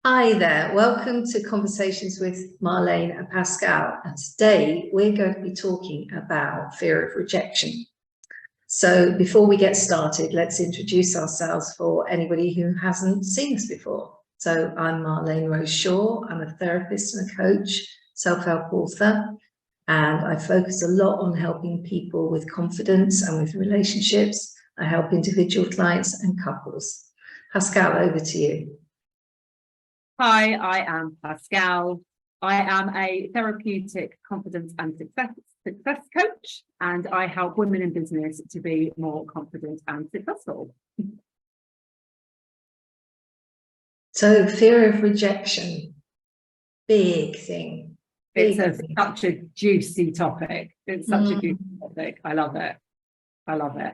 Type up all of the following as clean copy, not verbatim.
Hi there, welcome to Conversations with Marléne and Pascale. And today we're going to be talking about fear of rejection. So before we get started, let's introduce ourselves for anybody who hasn't seen us before. So I'm Marléne Rose Shaw. I'm a therapist and a coach, self-help author, and I focus a lot on helping people with confidence and with relationships. I help individual clients and couples. Pascale, over to you. Hi, I am Pascale. I am a therapeutic confidence and success coach, and I help women in business to be more confident and successful. So fear of rejection, big thing. Such a juicy topic. It's such a juicy topic. I love it. I love it.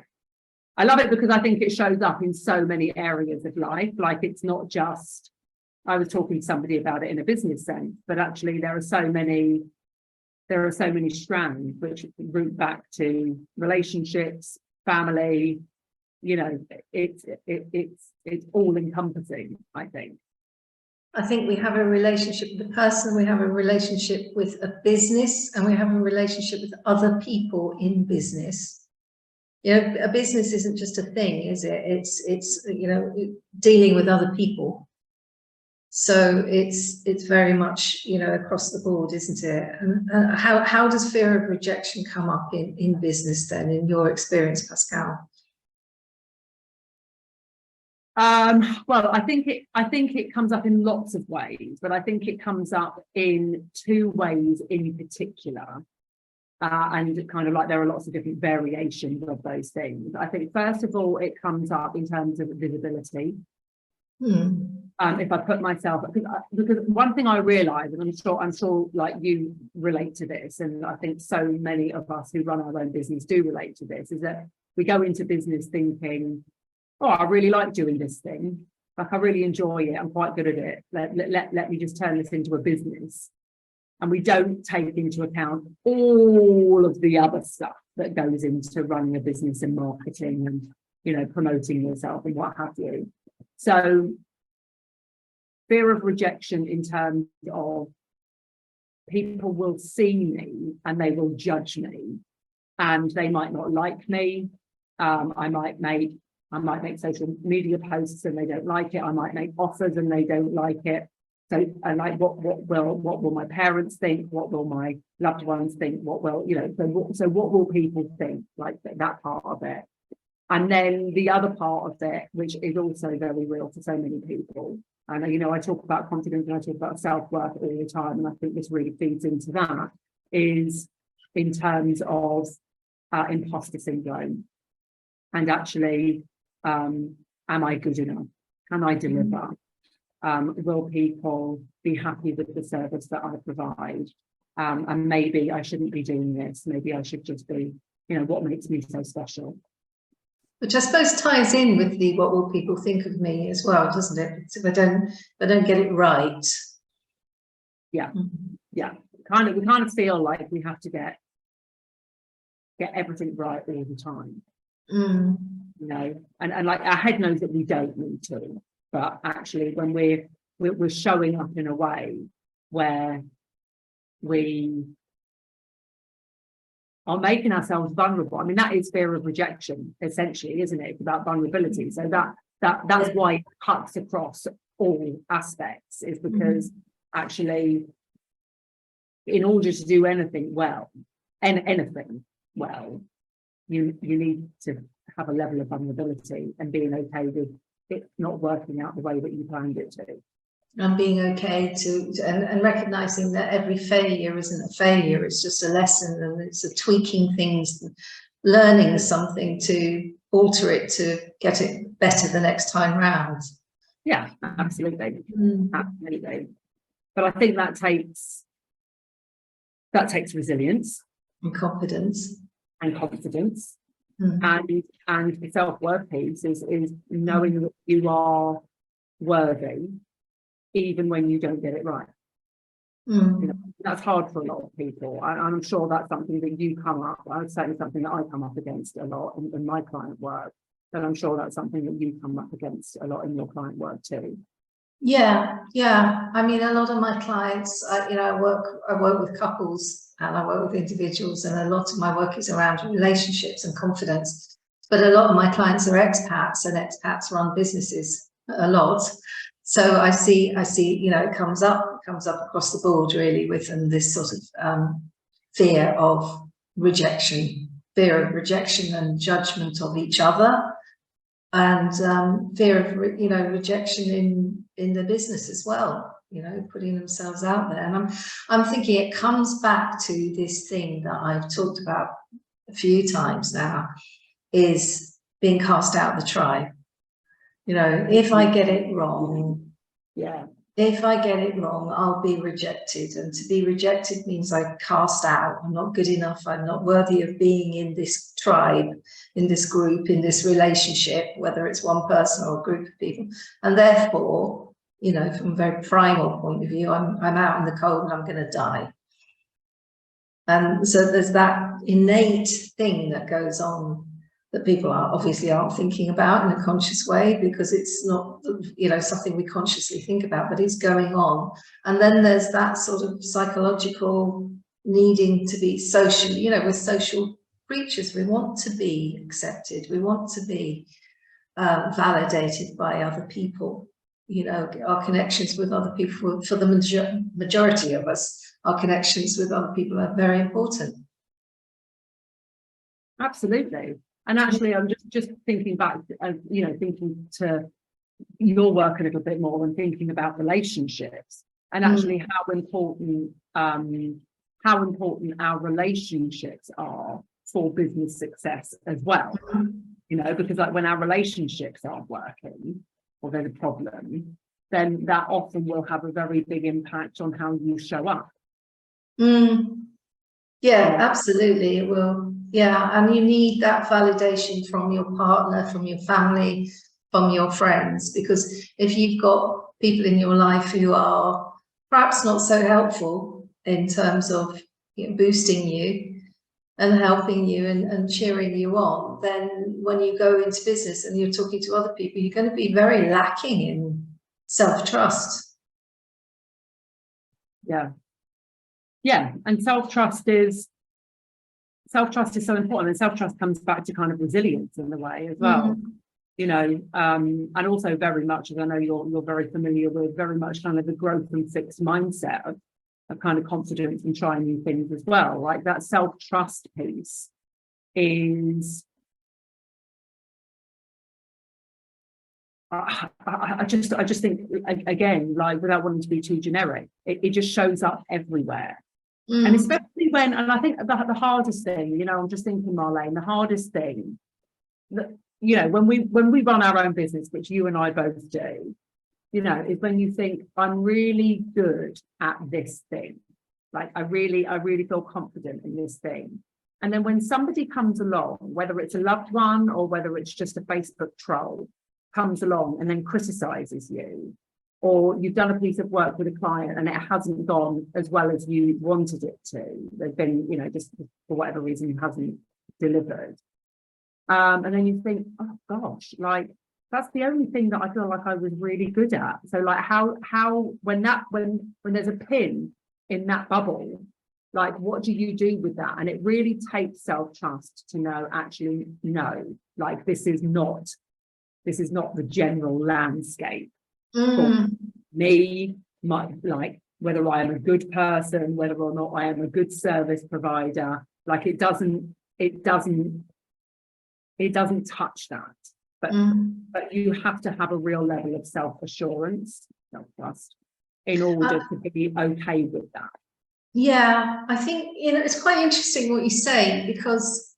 I love it because I think it shows up in so many areas of life. Like, it's not just, I was talking to somebody about it in a business sense, but actually there are so many strands which root back to relationships, family. You know, it's all encompassing, I think. I think we have a relationship with the person, we have a relationship with a business, and we have a relationship with other people in business. You know, a business isn't just a thing, is it? It's you know, dealing with other people. So it's very much, you know, across the board, isn't it? And how does fear of rejection come up in business then, in your experience, Pascale? Well, I think it comes up in lots of ways, but I think it comes up in two ways in particular. And kind of like there are lots of different variations of those things. I think first of all, it comes up in terms of visibility. If I put myself, because one thing I realize, and I'm sure like you relate to this, and I think so many of us who run our own business do relate to this, is that we go into business thinking, oh, I really like doing this thing. Like, I really enjoy it. I'm quite good at it. Let me just turn this into a business. And we don't take into account all of the other stuff that goes into running a business and marketing and, you know, promoting yourself and what have you. So fear of rejection in terms of people will see me and they will judge me, and they might not like me. I might make social media posts and they don't like it. I might make offers and they don't like it. So, and like, what will my parents think? What will my loved ones think? What will, you know, so what will people think? Like that part of it. And then the other part of it, which is also very real for so many people. And, you know, I talk about confidence and I talk about self-worth all the time, and I think this really feeds into that, is in terms of imposter syndrome. And actually, am I good enough? Can I deliver? Will people be happy with the service that I provide? And maybe I shouldn't be doing this. Maybe I should just be, you know, what makes me so special? Which I suppose ties in with the what will people think of me as well, doesn't it? If I don't get it right. Yeah, yeah. We kind of feel like we have to get everything right all the time. You know, and like our head knows that we don't need to, but actually when we're showing up in a way where we are making ourselves vulnerable. I mean, that is fear of rejection, essentially, isn't it? It's about vulnerability. So that's why it cuts across all aspects, is because actually, in order to do anything well, you need to have a level of vulnerability and being okay with it not working out the way that you planned it to. And being okay and recognizing that every failure isn't a failure, it's just a lesson, and it's a tweaking things, learning something to alter it to get it better the next time round. Yeah, absolutely. Absolutely. But I think that takes resilience and confidence and confidence. And the self-worth piece is knowing that you are worthy even when you don't get it right. You know, that's hard for a lot of people. I'm sure that's something that you come up. It's certainly something that I come up against a lot in my client work. And I'm sure that's something that you come up against a lot in your client work too. Yeah. I mean, a lot of my clients, you know, I work with couples and I work with individuals, and a lot of my work is around relationships and confidence. But a lot of my clients are expats, and expats run businesses a lot. So I see, you know, it comes up across the board really with this sort of fear of rejection and judgment of each other, and fear of, you know, rejection in the business as well, you know, putting themselves out there. And I'm thinking it comes back to this thing that I've talked about a few times now, is being cast out of the tribe. You know, if I get it wrong, I'll be rejected. And to be rejected means I cast out. I'm not good enough. I'm not worthy of being in this tribe, in this group, in this relationship, whether it's one person or a group of people. And therefore, you know, from a very primal point of view, I'm out in the cold and I'm going to die. And so there's that innate thing that goes on that people obviously aren't thinking about in a conscious way, because it's not, you know, something we consciously think about, but it's going on. And then there's that sort of psychological needing to be social, you know, we're social creatures. We want to be accepted. We want to be validated by other people. You know, our connections with other people, for the majority of us, our connections with other people are very important. Absolutely. And actually, I'm just thinking back, you know, thinking to your work a little bit more and thinking about relationships, and actually how important our relationships are for business success as well. You know, because like when our relationships aren't working, or there's a problem, then that often will have a very big impact on how you show up. Yeah, absolutely, it will. Yeah, and you need that validation from your partner, from your family, from your friends, because if you've got people in your life who are perhaps not so helpful in terms of, you know, boosting you and helping you and cheering you on, then when you go into business and you're talking to other people, you're going to be very lacking in self-trust. Yeah, and self-trust is so important, and self-trust comes back to kind of resilience in a way as well. You know, and also very much, as I know you're very familiar with, very much kind of the growth and fixed mindset of kind of confidence and trying new things as well. Like that self-trust piece is, I just think, again, like without wanting to be too generic, it just shows up everywhere. And especially when, and I think the hardest thing, you know, I'm just thinking, Marléne, the hardest thing that, you know, when we run our own business, which you and I both do, you know, is when you think, I'm really good at this thing. Like I really feel confident in this thing. And then when somebody comes along, whether it's a loved one or whether it's just a Facebook troll, comes along and then criticizes you, or you've done a piece of work with a client and it hasn't gone as well as you wanted it to. There's been, you know, just for whatever reason, it hasn't delivered. And then you think, oh gosh, like that's the only thing that I feel like I was really good at. So like how when there's a pin in that bubble, like what do you do with that? And it really takes self-trust to know, actually, no, like this is not the general landscape. For me, like whether I am a good person, whether or not I am a good service provider, like it doesn't touch that. But you have to have a real level of self-assurance, self-trust, in order to be okay with that. Yeah, I think, you know, it's quite interesting what you say, because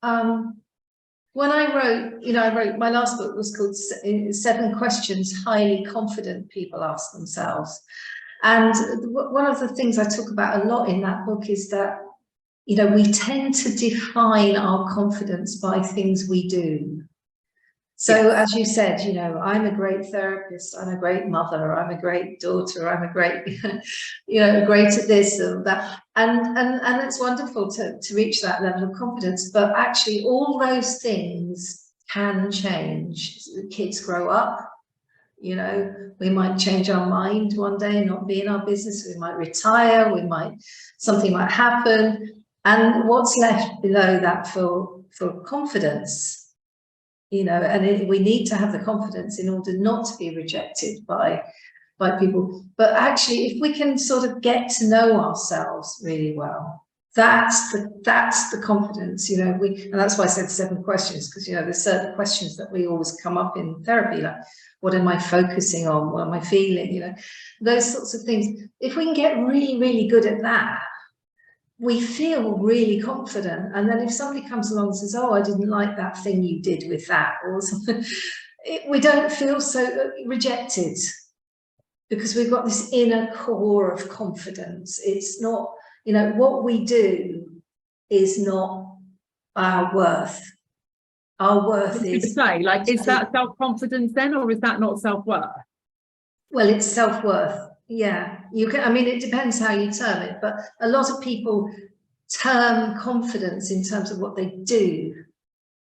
when I wrote my last book was called 7 Questions Highly Confident People Ask Themselves. And one of the things I talk about a lot in that book is that, you know, we tend to define our confidence by things we do. So as you said, you know, I'm a great therapist, I'm a great mother, I'm a great daughter, I'm a great, you know, great at this or that. And it's wonderful to reach that level of confidence. But actually all those things can change. Kids grow up, You know, we might change our mind one day and not be in our business. We might retire. Something might happen. And what's left below that for confidence? You know, and we need to have the confidence in order not to be rejected by people. But actually, if we can sort of get to know ourselves really well, that's the confidence, you know. And that's why I said 7 questions, because, you know, there's certain questions that we always come up in therapy, like, what am I focusing on? What am I feeling? You know, those sorts of things. If we can get really, really good at that, we feel really confident. And then if somebody comes along and says, oh, I didn't like that thing you did with that, or something, we don't feel so rejected, because we've got this inner core of confidence. It's not, you know, what we do is not our worth. Our worth is... Say, like, is that self-confidence then, or is that not self-worth? Well, it's self-worth. Yeah, you can, I mean, it depends how you term it, but a lot of people term confidence in terms of what they do.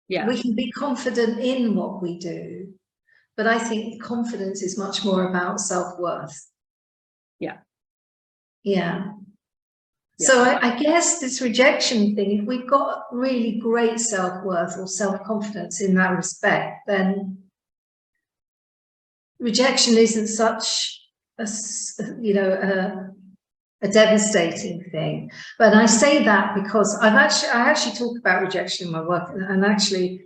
Yeah. We can be confident in what we do, but I think confidence is much more about self-worth. Yeah. Yeah. So I guess this rejection thing, if we've got really great self-worth or self-confidence in that respect, then rejection isn't such a, you know, a devastating thing. But I say that because I actually talk about rejection in my work, and actually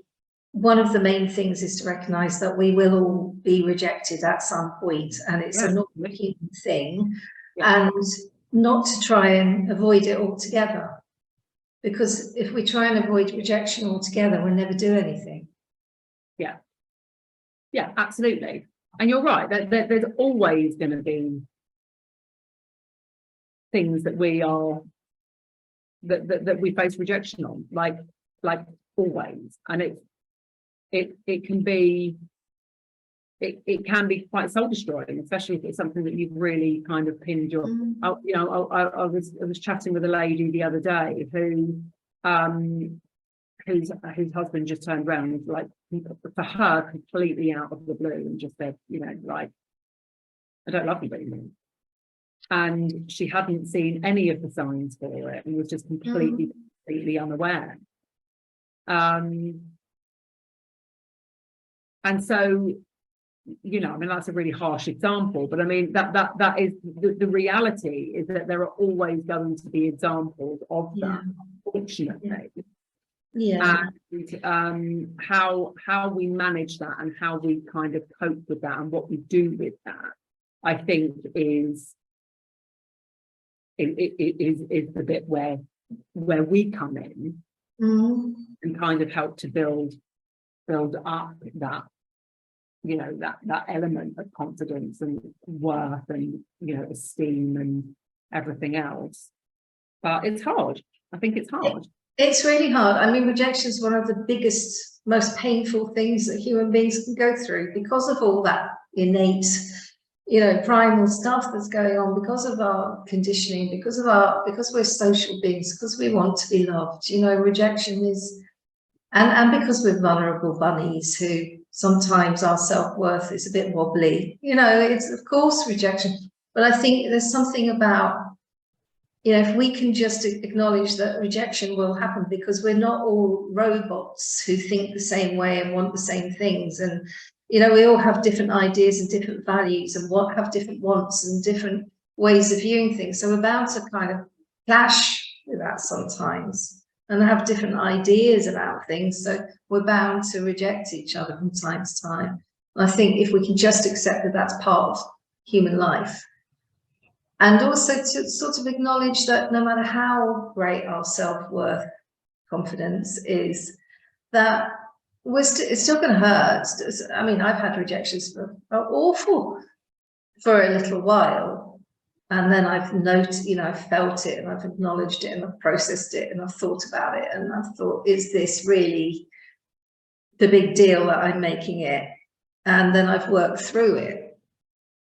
one of the main things is to recognize that we will all be rejected at some point, and it's a normal human thing, and not to try and avoid it altogether, because if we try and avoid rejection altogether, we'll never do anything. Yeah, absolutely. And you're right, there's always going to be things that we are that we face rejection on, like always. And it can be quite soul destroying, especially if it's something that you've really kind of pinned your... You know, I was chatting with a lady the other day whose husband just turned around and was like, for her, completely out of the blue, and just said, you know, like, I don't love you anymore. And she hadn't seen any of the signs for it and was just completely unaware. And so, you know, I mean, that's a really harsh example, but I mean, that is the reality, is that there are always going to be examples of that, fortunately. Yeah. And how we manage that and how we kind of cope with that and what we do with that, I think is the bit where we come in and kind of help to build up that, you know, that element of confidence and worth and, you know, esteem and everything else. But it's hard. I think it's hard. It's really hard. I mean, rejection is one of the biggest, most painful things that human beings can go through, because of all that innate, you know, primal stuff that's going on, because of our conditioning, because we're social beings, because we want to be loved. You know, rejection is, and because we're vulnerable bunnies who sometimes our self-worth is a bit wobbly. You know, it's of course rejection, but I think there's something about, you know, if we can just acknowledge that rejection will happen, because we're not all robots who think the same way and want the same things. And, you know, we all have different ideas and different values and have different wants and different ways of viewing things. So we're bound to kind of clash with that sometimes and have different ideas about things. So we're bound to reject each other from time to time. And I think if we can just accept that that's part of human life, and also to sort of acknowledge that no matter how great our self-worth, confidence is, that it's still going to hurt. I mean, I've had rejections that are awful for a little while. And then I've noticed, you know, I've felt it and I've acknowledged it and I've processed it and I've thought about it. And I've thought, is this really the big deal that I'm making it? And then I've worked through it.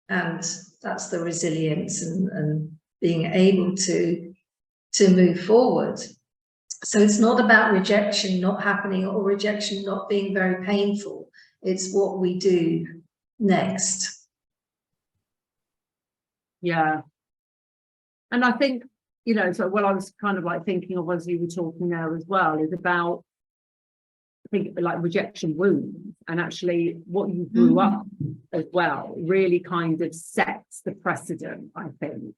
And that's the resilience and being able to move forward. So it's not about rejection not happening or rejection not being very painful. It's what we do next. Yeah. And I think, you know, so what I was kind of like thinking of as you were talking there as well is about, I think, like rejection wounds, and actually what you grew up as well really kind of sets the precedent, I think,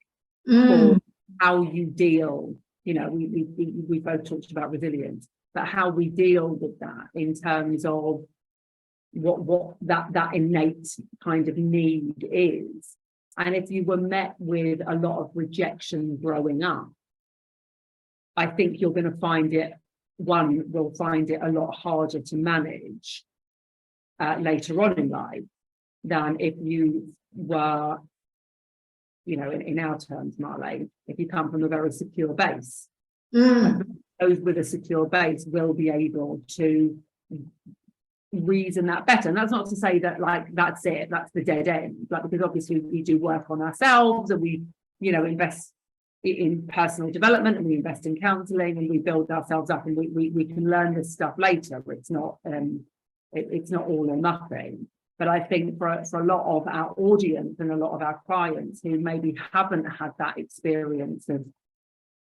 for how you deal. You know, we both talked about resilience, but how we deal with that in terms of what that innate kind of need is. And if you were met with a lot of rejection growing up, I think you're going to find it, one will find it a lot harder to manage later on in life than if you were, you know, in our terms, Marléne, if you come from a very secure base. Those with a secure base will be able to reason that better. And that's not to say that like that's it, that's the dead end, like, because obviously we do work on ourselves, and we, you know, invest in personal development, and we invest in counseling, and we build ourselves up, and we can learn this stuff later. It's not it's not all or nothing. But I think for a lot of our audience and a lot of our clients who maybe haven't had that experience of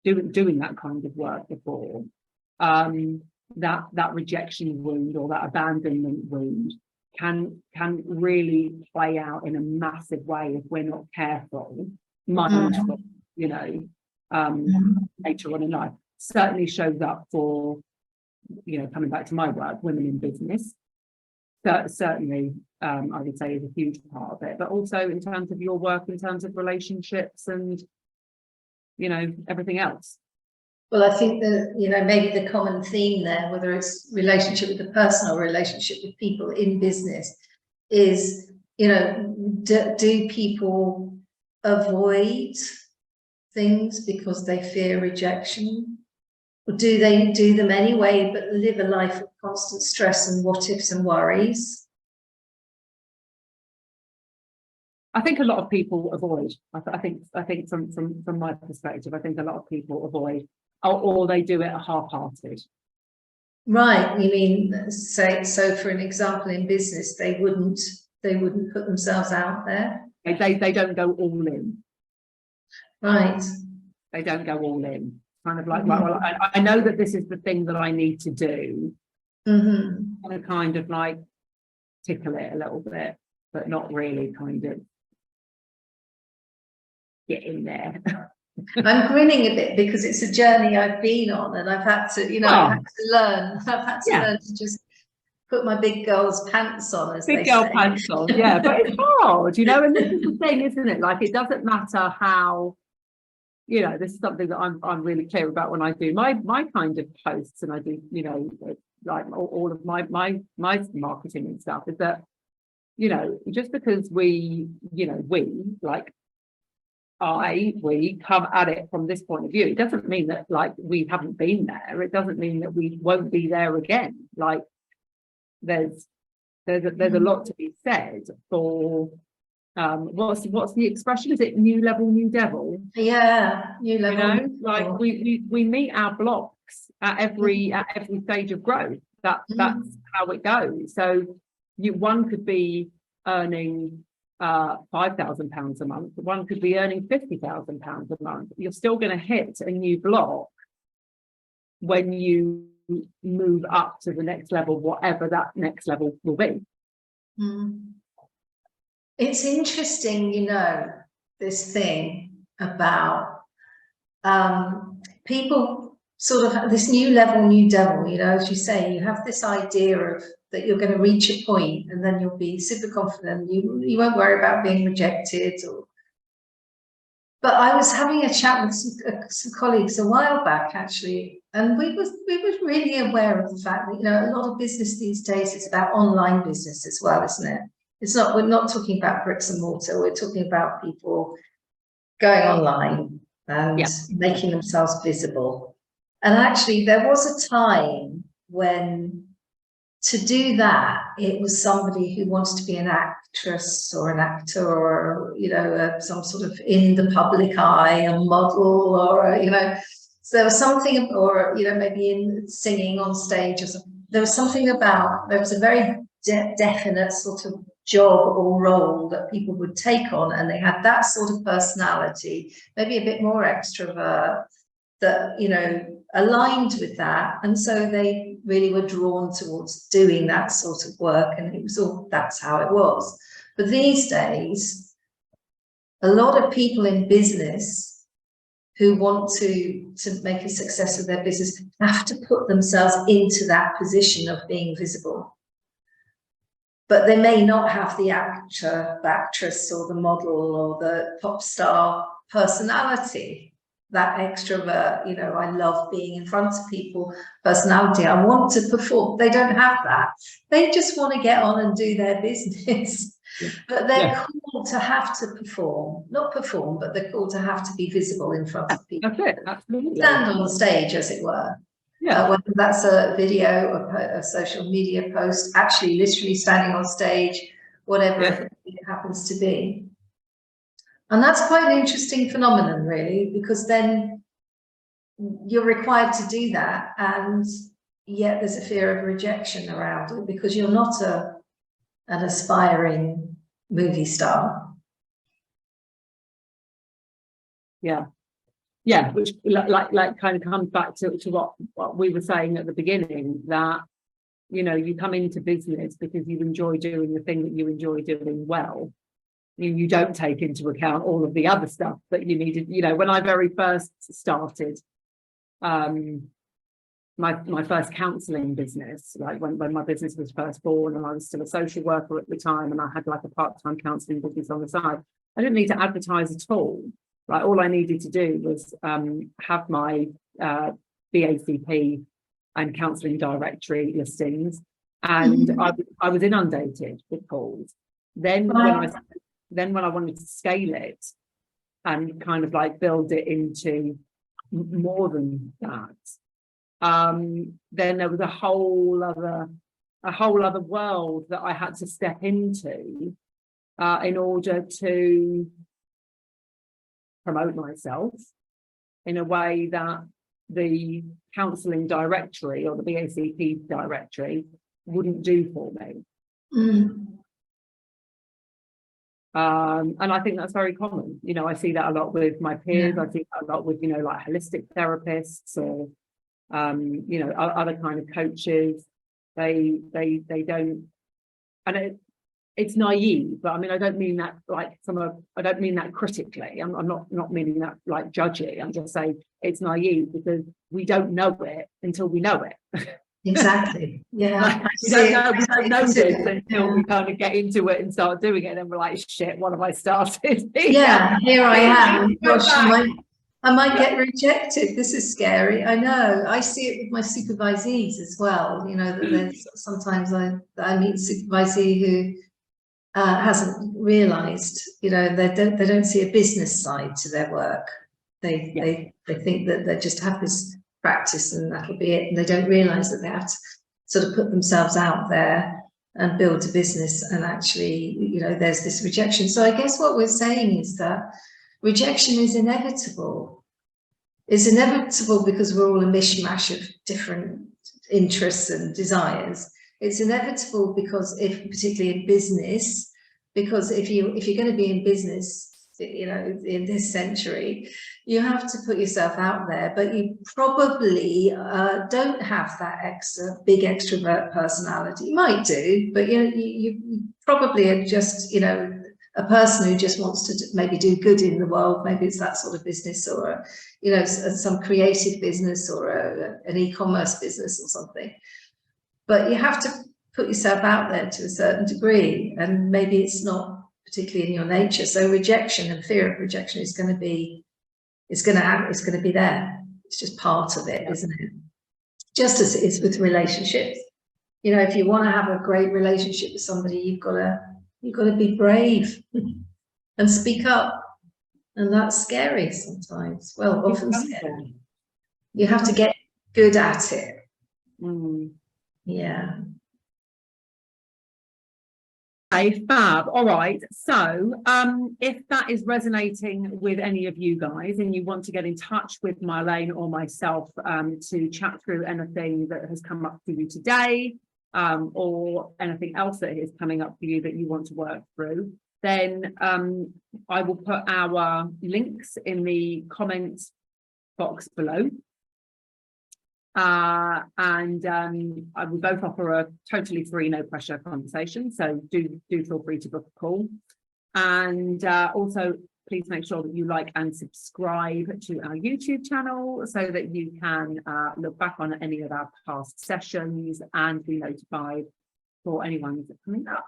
doing that kind of work before, that rejection wound or that abandonment wound can really play out in a massive way if we're not careful, mindful, you know, later on in life. Certainly shows up for, you know, coming back to my work, women in business. Certainly, I would say is a huge part of it, but also in terms of your work, in terms of relationships and, you know, everything else. Well, I think that, you know, maybe the common theme there, whether it's relationship with the person or relationship with people in business, is, you know, do people avoid things because they fear rejection? Or do they do them anyway, but live a life of constant stress and what ifs and worries? I think a lot of people avoid. I think from my perspective, I think a lot of people avoid, or they do it half-hearted. Right. You mean, say, so for an example, in business, they wouldn't put themselves out there. They don't go all in. Right. They don't go all in. Kind of like, well, I know that this is the thing that I need to do. And kind of like tickle it a little bit, but not really kind of get in there. I'm grinning a bit because it's a journey I've been on, and I've had to, you know, I've had to learn. I've had to learn to just put my big girl's pants on, as they say. Big girl pants on, yeah. But it's hard, you know, and this is the thing, isn't it? Like, it doesn't matter how, you know, this is something that I'm really clear about when I do my kind of posts, and I do, you know, like all of my marketing and stuff, is that, you know, just because we, you know, we come at it from this point of view, it doesn't mean that like we haven't been there. It doesn't mean that we won't be there again. Like there's a lot to be said for what's the expression? Is it new level, new devil? Yeah, new level. You know, like we meet our blocks at every stage of growth. That's how it goes. So one could be earning £5,000 a month, one could be earning £50,000 a month. You're still going to hit a new block when you move up to the next level, whatever that next level will be. It's interesting, you know, this thing about people sort of have this new level, new devil, you know, as you say, you have this idea of that you're going to reach a point and then you'll be super confident, you won't worry about being rejected. But I was having a chat with some colleagues a while back, actually, and we was really aware of the fact that, you know, a lot of business these days is about online business as well, isn't it? It's not, we're not talking about bricks and mortar, we're talking about people going online and making themselves visible. And actually, there was a time when to do that, it was somebody who wants to be an actress or an actor, or, you know, some sort of in the public eye, a model, or, you know, so there was something, or, you know, maybe in singing on stage or something. There was something about, there was a very definite sort of job or role that people would take on, and they had that sort of personality, maybe a bit more extrovert, that, you know, aligned with that, and so they really were drawn towards doing that sort of work, and it was all, that's how it was. But these days, a lot of people in business who want to make a success of their business have to put themselves into that position of being visible. But they may not have the actor, the actress, or the model, or the pop star personality, that extrovert, you know, I love being in front of people personality, I want to perform. They don't have that. They just want to get on and do their business. Yeah. But they're called to have to perform, not perform, but they're called to have to be visible in front of people. That's it, absolutely. Stand on the stage, as it were. Yeah. Whether that's a video, a social media post, actually literally standing on stage, whatever it happens to be. And that's quite an interesting phenomenon, really, because then you're required to do that, and yet there's a fear of rejection around it because you're not an aspiring movie star. Yeah. Yeah, which like kind of comes back to what we were saying at the beginning, that, you know, you come into business because you enjoy doing the thing that you enjoy doing well. You don't take into account all of the other stuff that you needed. You know, when I very first started my first counselling business, like when my business was first born, and I was still a social worker at the time, and I had like a part-time counselling business on the side, I didn't need to advertise at all. Right, all I needed to do was have my BACP and counselling directory listings, and I was inundated with calls. Then when I wanted to scale it and kind of like build it into more than that, then there was a whole other world that I had to step into in order to promote myself in a way that the counselling directory or the BACP directory wouldn't do for me. And I think that's very common. You know, I see that a lot with my peers. I see that a lot with, you know, like holistic therapists or, you know, other kind of coaches. They don't, and it's naive, but I mean, I don't mean that like I don't mean that critically. I'm not meaning that like judgy. I'm just saying it's naive because we don't know it until we know it. Exactly. Yeah. we don't know this until we kind of get into it and start doing it, and then we're like, shit, what have I started? Yeah, here I am. Gosh, I might get rejected. This is scary. I know. I see it with my supervisees as well. You know, that there's sometimes I meet a supervisee who hasn't realised, you know, they don't see a business side to their work. They think that they just have this practice and that'll be it, and they don't realise that they have to sort of put themselves out there and build a business, and actually, you know, there's this rejection. So I guess what we're saying is that rejection is inevitable. It's inevitable because we're all a mishmash of different interests and desires. It's inevitable because particularly in business, because if you're going to be in business, you know, in this century, you have to put yourself out there, but you probably don't have that big extrovert personality. You might do, but you probably are just, you know, a person who just wants to maybe do good in the world. Maybe it's that sort of business, or you know, some creative business, or an e-commerce business or something. But you have to put yourself out there to a certain degree, and maybe it's not particularly in your nature. So rejection and fear of rejection is going to be, it's going to be there. It's just part of it, isn't it? Just as it is with relationships. You know, if you want to have a great relationship with somebody, you've got to be brave and speak up, and that's scary sometimes. Well, often scary. You have to get good at it. Yeah. Okay, fab. All right. So if that is resonating with any of you guys and you want to get in touch with Marléne or myself to chat through anything that has come up for you today, or anything else that is coming up for you that you want to work through, then I will put our links in the comments box below. And I will both offer a totally free, no pressure conversation. So do feel free to book a call. And also, please make sure that you like and subscribe to our YouTube channel so that you can look back on any of our past sessions and be notified for anyone that's coming up.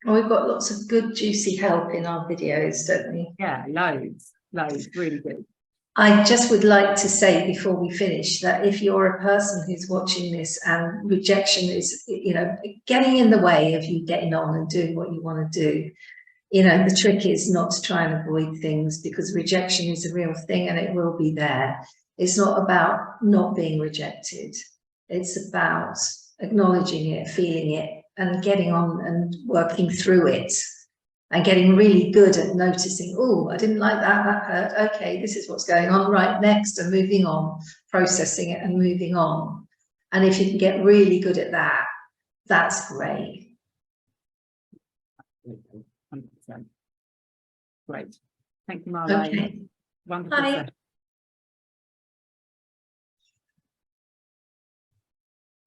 Well, we've got lots of good, juicy help in our videos, don't we? Yeah, loads, really good. I just would like to say before we finish that if you're a person who's watching this and rejection is, you know, getting in the way of you getting on and doing what you want to do, you know, the trick is not to try and avoid things, because rejection is a real thing and it will be there. It's not about not being rejected. It's about acknowledging it, feeling it, and getting on and working through it. And getting really good at noticing, oh, I didn't like that, that hurt. Okay, this is what's going on, right, next, and moving on, processing it and moving on. And if you can get really good at that, that's great. 100%. Great. Thank you, Marléne. Okay. Wonderful. Bye. Session.